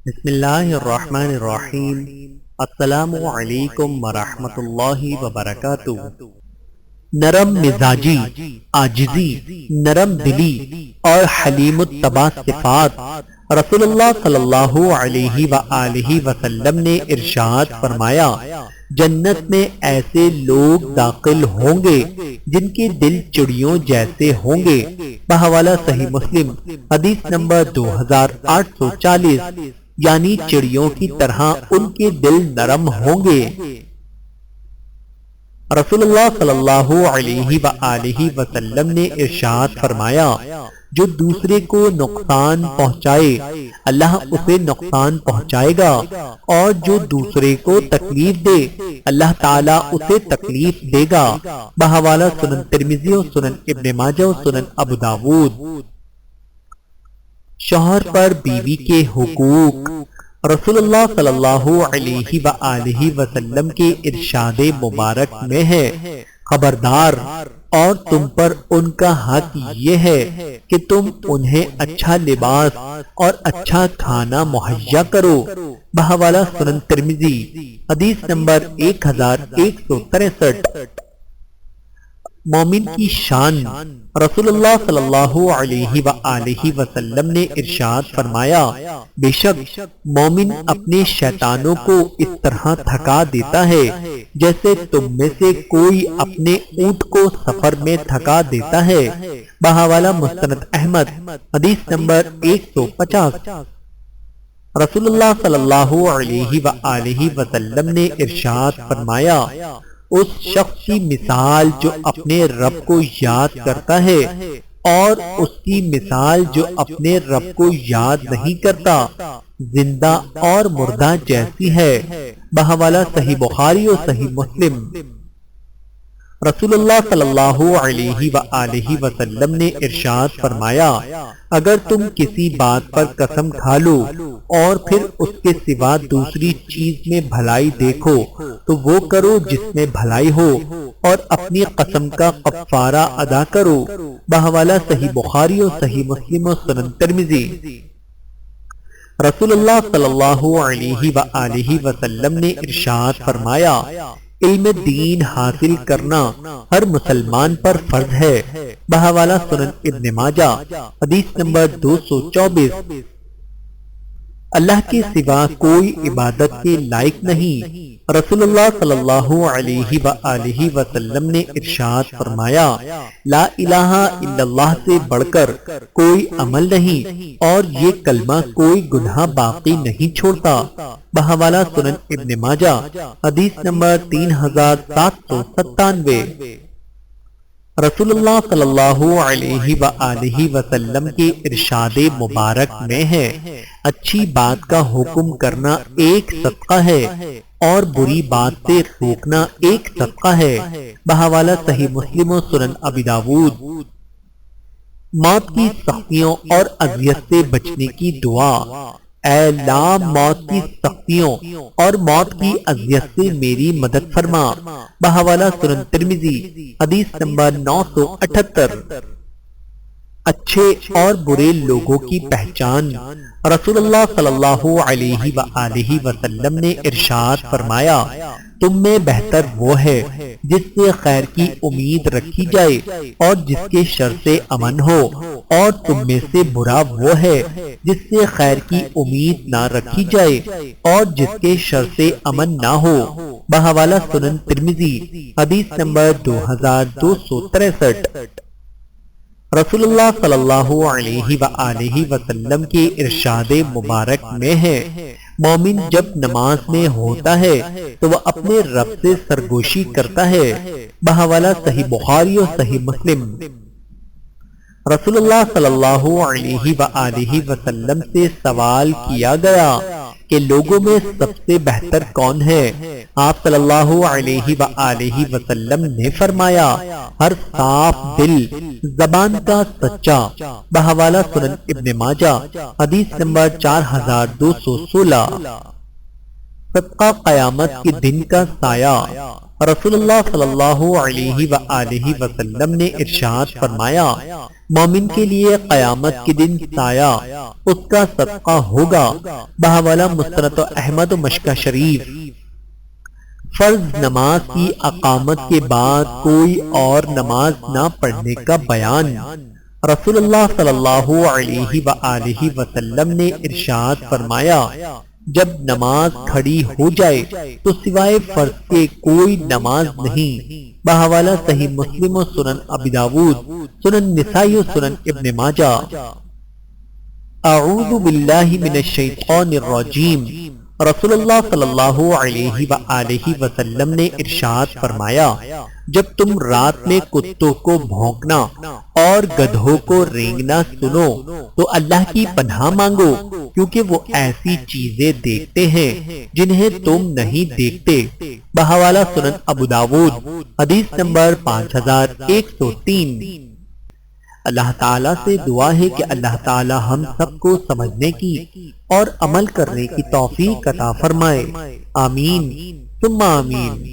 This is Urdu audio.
بسم اللہ الرحمن الرحیم۔ السلام علیکم ورحمۃ اللہ وبرکاتہ۔ نرم مزاجی، عاجزی، نرم دلی اور حلیم الطبع صفات رسول اللہ صلی اللہ علیہ وآلہ وسلم نے ارشاد فرمایا، جنت میں ایسے لوگ داخل ہوں گے جن کے دل چڑیوں جیسے ہوں گے۔ بحوالہ صحیح مسلم، حدیث نمبر 2840، یعنی چڑیوں کی طرح ان کے دل نرم ہوں گے۔ رسول اللہ صلی اللہ علیہ وآلہ وسلم نے ارشاد فرمایا، جو دوسرے کو نقصان پہنچائے اللہ اسے نقصان پہنچائے گا، اور جو دوسرے کو تکلیف دے اللہ تعالیٰ اسے تکلیف دے گا۔ بحوالہ سنن ترمذی و سنن ابن ماجہ و سنن ابو داود۔ شوہر پر بیوی کے حقوق۔ رسول اللہ صلی اللہ علیہ وآلہ وسلم کے ارشاد مبارک میں ہے، خبردار، اور تم پر ان کا حق یہ ہے کہ تم انہیں اچھا لباس اور اچھا کھانا مہیا کرو۔ بحوالہ سنن ترمذی، حدیث نمبر 1163۔ مومن کی شان۔ رسول اللہ صلی اللہ علیہ وآلہ وسلم نے ارشاد فرمایا، بے شک مومن اپنے شیطانوں کو اس طرح تھکا دیتا ہے جیسے تم میں سے کوئی اپنے اونٹ کو سفر میں تھکا دیتا ہے۔ بحوالہ مسند احمد، حدیث نمبر 150۔ رسول اللہ صلی اللہ علیہ وآلہ وسلم نے ارشاد فرمایا، اس شخص کی مثال جو اپنے رب کو یاد کرتا ہے اور اس کی مثال جو اپنے رب کو یاد نہیں کرتا زندہ اور مردہ جیسی ہے۔ بحوالہ صحیح بخاری اور صحیح مسلم۔ رسول اللہ صلی اللہ علیہ وآلہ وسلم نے ارشاد فرمایا، اگر تم کسی بات پر قسم کھا لو اور پھر اس کے سوا دوسری چیز میں بھلائی دیکھو تو وہ کرو جس میں بھلائی ہو، اور اپنی قسم کا کفارہ ادا کرو۔ بحوالہ صحیح بخاری اور صحیح مسلم و سنن ترمذی۔ رسول اللہ صلی اللہ علیہ وآلہ وسلم نے ارشاد فرمایا، علم دین حاصل کرنا ہر مسلمان پر فرض ہے۔ بحوالہ سنن ابن ماجہ، حدیث نمبر 224۔ اللہ کے سوا کوئی عبادت کے لائق نہیں۔ رسول اللہ صلی اللہ علیہ وآلہ وسلم نے ارشاد فرمایا، لا الہ الا اللہ سے بڑھ کر کوئی عمل نہیں، اور یہ کلمہ کوئی گناہ باقی نہیں چھوڑتا۔ بحوالہ سنن ابن ماجہ، حدیث نمبر 3797۔ رسول اللہ صلی اللہ علیہ وآلہ وسلم کے ارشاد مبارک میں ہے، اچھی بات کا حکم کرنا ایک صدقہ ہے اور بری بات سے روکنا ایک صدقہ ہے۔ بحوالہ صحیح مسلم و سنن ابی داود۔ موت کی سختیوں اور اذیت سے بچنے کی دعا۔ اے اللہ، موت کی سختیوں اور موت کی اذیت سے میری مدد فرما۔ بحوالہ سنن ترمذی، حدیث نمبر 978۔ اچھے اور برے لوگوں کی پہچان۔ رسول اللہ صلی اللہ علیہ وآلہ وسلم نے ارشاد فرمایا، تم میں بہتر وہ ہے جس سے خیر کی امید رکھی جائے اور جس کے شر سے امن ہو، اور تم میں سے برا وہ ہے جس سے خیر کی امید نہ رکھی جائے اور جس کے شر سے امن نہ ہو۔ بحوالہ سنن ترمذی، حدیث نمبر 2263۔ رسول اللہ صلی اللہ علیہ وآلہ وسلم کے ارشاد مبارک میں ہے، مومن جب نماز میں ہوتا ہے تو وہ اپنے رب سے سرگوشی کرتا ہے۔ بحوالہ صحیح بخاری اور صحیح مسلم۔ رسول اللہ صلی اللہ علیہ وآلہ وسلم سے سوال کیا گیا کہ لوگوں میں سب سے بہتر کون ہے؟ آپ صلی اللہ علیہ وآلہ وسلم نے فرمایا، ہر صاف دل، زبان کا سچا۔ بحوالہ سنن ابن ماجہ، حدیث نمبر 4216۔ صدقہ قیامت کے دن کا سایہ۔ رسول اللہ صلی اللہ علیہ وآلہ وسلم نے ارشاد فرمایا مومن کے لیے قیامت کے دن سایہ اس کا صدقہ ہوگا۔ بحوالہ مستند احمد و مشکہ شریف۔ فرض نماز کی اقامت کے بعد کوئی اور نماز نہ پڑھنے کا بیان۔ رسول اللہ صلی اللہ علیہ وآلہ وسلم نے ارشاد فرمایا جب نماز کھڑی ہو جائے تو سوائے فرض کے کوئی نماز نہیں۔ بحوالہ صحیح مسلم و سنن ابی داود، سنن نسائی و سنن ابن ماجہ۔ اعوذ باللہ من الشیطان الرجیم۔ رسول اللہ صلی اللہ علیہ وآلہ وسلم نے ارشاد فرمایا جب تم رات میں کتوں کو بھونکنا اور گدھوں کو رینگنا سنو تو اللہ کی پناہ مانگو، کیونکہ وہ ایسی چیزیں دیکھتے ہیں جنہیں تم نہیں دیکھتے۔ بحوالہ سنن ابو داود، حدیث نمبر 5103۔ اللہ تعالیٰ سے دعا ہے کہ اللہ تعالیٰ ہم سب کو سمجھنے کی اور عمل کرنے کی توفیق عطا فرمائے۔ آمین ثم آمین۔